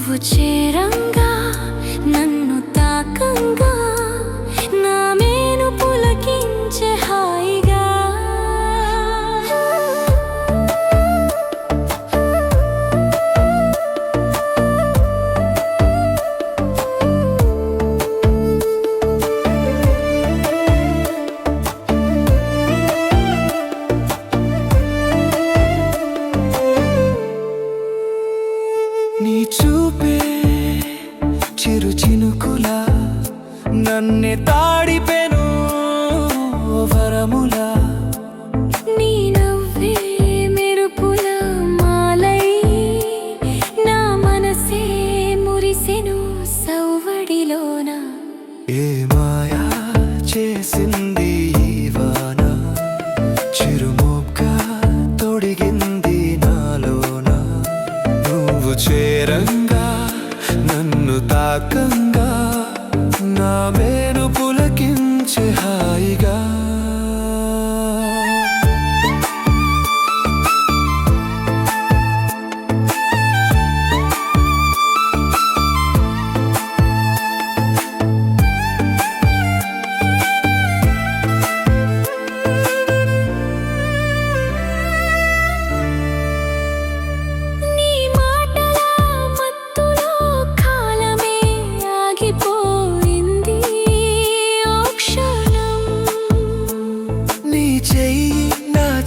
నువ్వు చేరంగా నన్ను తాకంగా నా మేను పులకించే హాయిగా నీ చూపే చిరు చినుకులా నన్నే తాడిపెను వరములా నీ నవ్వే మెరుపుల మాలై నా మనసే మురిసెను సౌవడిలోన ఏ మాయా చేసింది ఈ వాన చిరుమొక్క తొడిగింది నాలోన నువ్వు చేరంగా నన్ను తాకంగా నా మేను పులకించే హాయిగా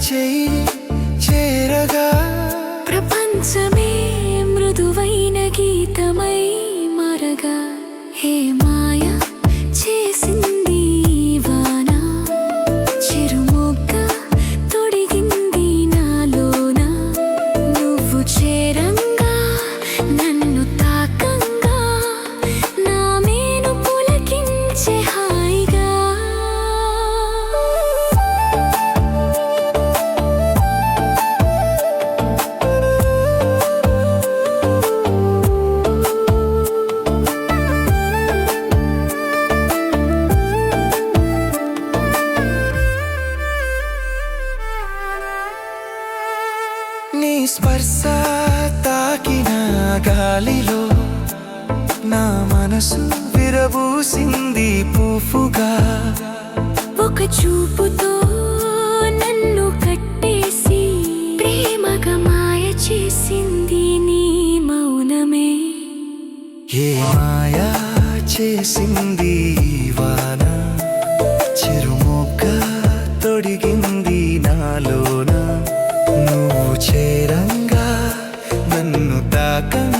చెయ్యి చేరగా ప్రపంచమే మృదువైన గీతమై మరగా హే మాయ చేసింది వాన చిరుమొగ్గ తొడిగింది నాలోన నువ్వు చేరంగా నన్ను తాకంగా నా మేను పులకించే హాయిగా నీ స్పర్శ తాకిన గాలిలో నా మనసు విరబూసింది పూపుగా ఒక చూపుతో నన్ను కట్టేసి ప్రేమగా మాయ చేసింది నీ మౌనమే ఏ మాయా చేసింది వాన చిరుమొక్క తొడిగింది నాలోన నువ్వు చేరంగా నన్ను తాకంగా